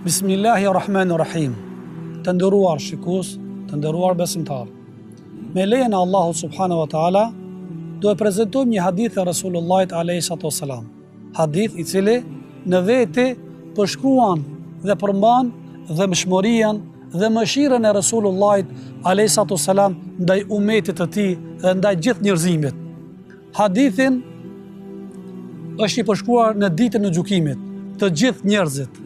Bismillahirrahmanirrahim. Të nderuar shikues, të nderuar besimtar. Me lejen e Allahut subhanahu wa taala, do e prezantojmë një hadith e Rasulullahit alayhi wasallam. Hadith i cili në vete përshkruan dhe përmban dëmshmërinë dhe mëshirën e Rasulullahit alayhi wasallam ndaj umetit të tij dhe ndaj gjithë njerëzimit. Hadithin është i përshkruar në ditën e gjykimit. Të gjithë njerëzit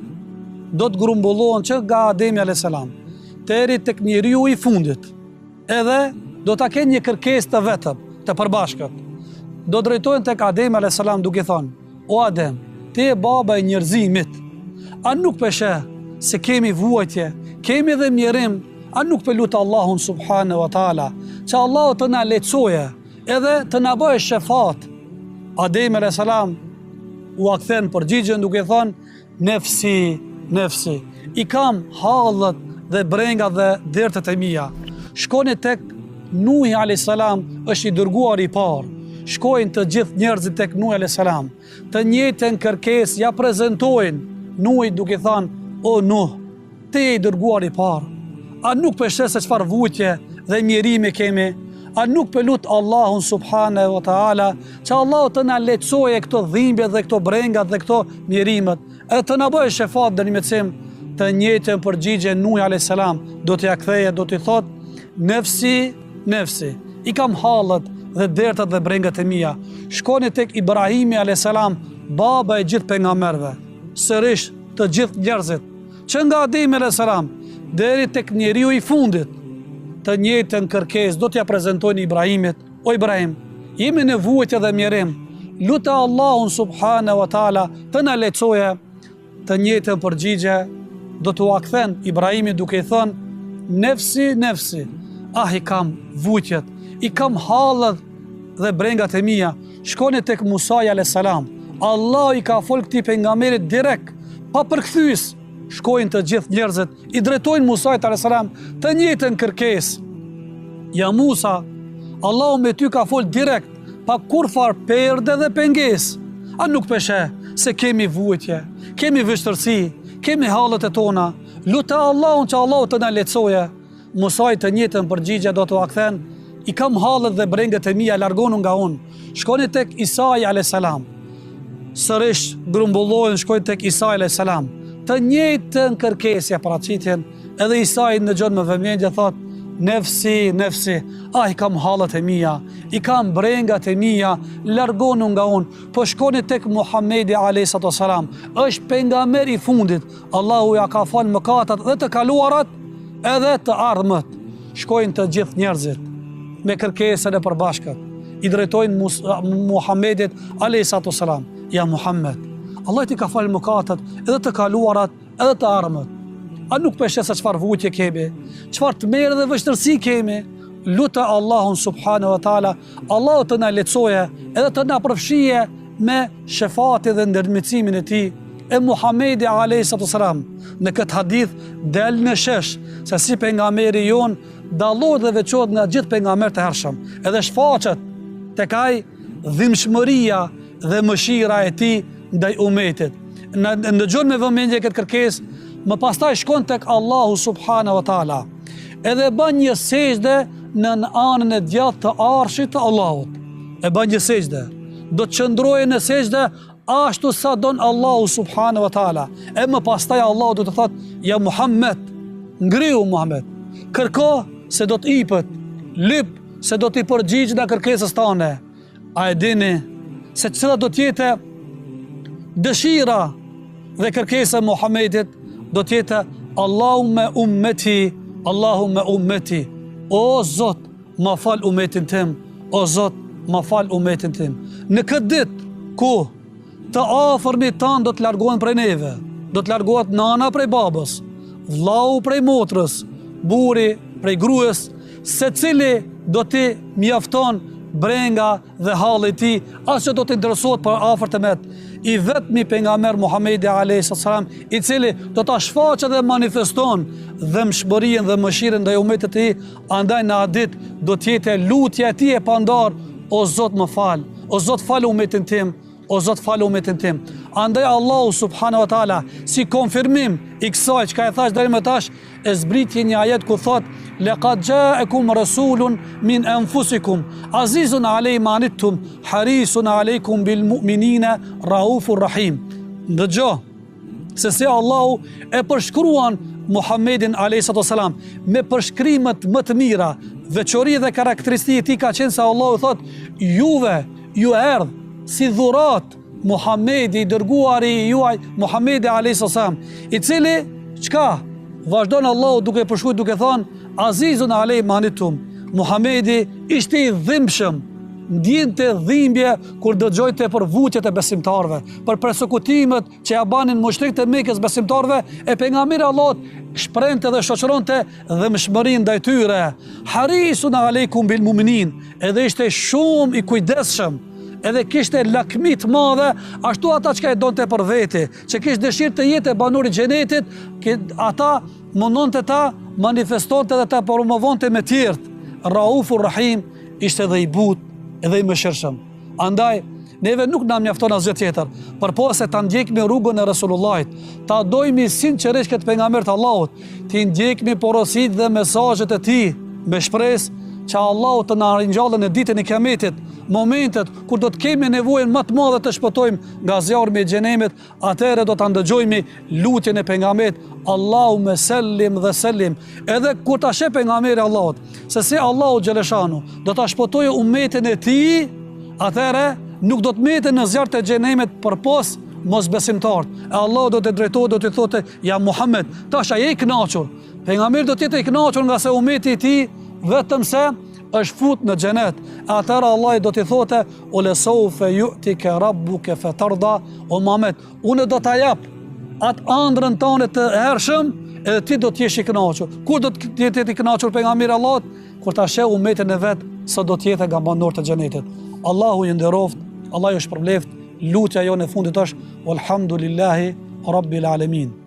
do të grumbullohen që nga Ademi a.s. deri tek njeriu i fundit. Edhe do ta kenë një kërkesë të vetëm, të përbashkët. Do drejtohen tek Ademi a.s. duke thënë: "O Adem, ti je baba e njerëzimit. A nuk peshë se kemi vuajtje, kemi edhe mjerim, a nuk pe lutë Allahun subhanahu wa taala, që Allahu të na lehtësoje edhe të na bëjë shefat." Ademi a.s. u akthen përgjigjen duke thënë: "Nefsi, nefsi, i kam hallët dhe brengat dhe dertet e mia." Shkoni tek Nuhi a.s. është i dërguar i parë. Shkojnë të gjithë njerëzit tek Nuhi a.s. Të njëjtën kërkesë ja prezantojnë Nuhi duke thënë: "O Nuh, ti je i dërguar i parë. A nuk peshe se çfarë vujtje dhe mjerimi kemi? A nuk pelut Allahun subhanahu wa taala, që Allahu të na lehtësojë këto dhimbje dhe këto brengat dhe këto mjerimet, edhe të na bëjë shefat deri në mësim." Të njëjtën përgjigje Nuhi a.s. do t'ia ktheje, do t'i thotë: "Nefsi, nefsi, i kam hallët dhe dertat dhe brengat e mia." Shkoni tek Ibrahimi a.s. baba e gjithë pejgamberëve, sërish të gjithë njerëzit, që nga Ademi a.s. deri tek njeriu i fundit. Të njëjtën kërkesë do t'ja prezantojnë Ibrahimit: "O Ibrahim, jemi në vuajtje dhe mjerim, lutë Allahun subhanahu wa taala të na lehtësojë." Të njëjtën përgjigje do t'u akthen Ibrahimi duke i thënë: "Nefsi, nefsi, i kam vuajtjet, i kam hallët dhe brengat e mia." Shkoni tek Musa a.s. Allah i ka fol këtij pejgamberit direkt, pa përkthyes. Shkojnë të gjithë njerëzit, i drejtojnë Musait a.s. të njëjtën kërkesë: "Ja Musa, Allahu me ty ka fol direkt, pa kurfar perde dhe pengesë. A nuk peshe se kemi vuajtje, kemi vështërsi, kemi hallet e tona, lutë Allahun që Allahu të na lehtësojë." Musai të njëjtën përgjigje do t'u akthen: "I kam hallet dhe brengat e mia, largonu nga unë." Shkoni tek Isai a.s. Sërish grumbullohen, shkojnë tek Isai a.s. Të njëjtën kërkesë ja paraqitjen, edhe Isai në gjon me vëmendje thotë: "Nefsi, nefsi, i kam hallet e mia, i kam brengat e mia, largonu nga unë." Po shkoni tek Muhamedi a.s. është pejgamber i fundit. Allahu ja ka falë mëkatat dhe të kaluarat edhe të ardhmët. Shkojnë të gjithë njerëzit me kërkesën e përbashkët, i drejtojnë Muhamedit a.s. "Ja Muhammed, Allah ti ka falë mëkatat edhe të kaluarat edhe të ardhmët. A nuk peshe se çfarë vuajtje kemi, çfarë tmerr dhe vështërsi kemi? Lutë Allahun subhanahu wa taala, Allahu të na lehtësojë edhe të na përfshije me shefatin dhe ndërmjetësimin e tij." E Muhamedi a.s. në këtë hadith del në shesh se si pejgamberi jon dallohet dhe veçohet nga gjithë pejgamberët e hershëm, edhe shfaqet tek ai dhimbshmëria dhe mëshira e tij ndaj umetit. Në gjon me vëmendje këtë kërkesë, më pastaj shkon tek Allahu subhanahu wa taala, edhe bën një sejdë në anën e djathtë të arshit të Allahut. E bën një sejdë, do të qëndrojë në sejdë ashtu sa don Allahu subhanahu wa taala. E më pastaj Allahu do të thotë: "Ja Muhammed, ngrihu Muhammed, kërko se do të ipët, lyp se do t'i përgjigj nga kërkesës tane." A e dini se cila do t'jetë dëshira dhe kërkesa e Muhamedit? Do t'jetë: "Allahumme ummeti, Allahumme ummeti." O Zot, ma fal umetin tim, o Zot, ma fal umetin tim. Në këtë ditë ku të afërmit tanë do të largohen prej neve, do të largohet nana prej babës, vllau prej motrës, buri prej gruas, secili do t'i mjafton brenga dhe halli i tij, as që do të interesohet për afërt e met. I vetmi pejgamber Muhamedi a.s. i cili do ta shfaqë dhe manifeston dëmshmërinë dhe mëshirën ndaj umetit të tij, andaj në atë ditë do të jetë lutja e tij e pandar: "O Zot, më fal, o Zot, fal umetin tim, o Zot fal umetin tim. Andaj Allahu subhanahu wa taala si konfirmim i kësaj çka e thash deri më tash, e zbritje një ajet ku thot laqad ja'akum rasulun min anfusikum azizun alayhi ma anittum harisun alaykum bil mu'minina raufur rahim. Ndëgjo se si Allahu e përshkruan Muhammedin a.s. me përshkrimet më të mira, veçori dhe karakteristikë e tij ka qenë se Allahu thot juve ju erdh si dhurat Muhammedi, dërguari juaj Muhammedi a.s. i cili çka vazhdon Allahu duke përshkruar duke thënë azizun alayhi ma anittum. Muhammedi ishte i dhimbshëm, ndjente dhimbje kur dëgjojte për vutjet e besimtarve, për persekutimet që ja banin mushrikët e Mekës besimtarve, e pejgamberi Allahut shprente dhe shoqëronte dëmshmërinë ndaj tyre. Harisun aleikum bil mu'minin, edhe ishte shumë i kujdesshëm, edhe kishte lakmi të madhe, ashtu ata që e donte për veti, që kishte dëshirë të jetë banori xhenetit, ata mundonte ta manifestonte dhe ta promovonte me tjertë. Raufur Rahim ishte edhe i butë, edhe i mëshirshëm. Andaj, neve nuk na mjafton asgjë tjetër, përpose ta ndjekmi rrugën e Resulullahit, ta dojmi sinqerisht këtë pejgamber të Allahut, ti ndjekmi porositë dhe mesazhet e tij, me shpresë që Allahu të na ringjallë në ditën e Kiametit, momentet kur do të kemi nevojën më të madhe të shpëtojmë nga zjarmi i xhenemit, atëherë do ta ndëgjojmë lutjen e pejgamberit, Allahumma sallim dhe sallim. Edhe kur ta sheh pejgamberi Allahut, se si Allahu xhaleshanu do ta shpëtojë ummetin e tij, atëherë nuk do të meten në zjarr të xhenemit përpos mosbesimtarët. E Allahu do të drejtohet, do të thotë ja Muhammed, tash ai i kënaqur. Pejgamberi do të jetë i kënaqur nga se ummeti i tij vetëm se është fut në xhenet. Atëherë Allah do t'i thote o lesaufe yu'tika rabbuka fatarda, o Muhammed, unë do t'a jap atë ëndrrën tonë të hershëm, edhe ti do t'jesh i kënaqur. Kur do të jetë i kënaqur pejgamberi Allahut? Kur ta sheh ummetin e vet se do të jetë nga banorët e xhenetit. Allahu ju nderoft, Allah ju shpërbleft. Lutja jonë e fundit është walhamdulillahi rabbil alamin.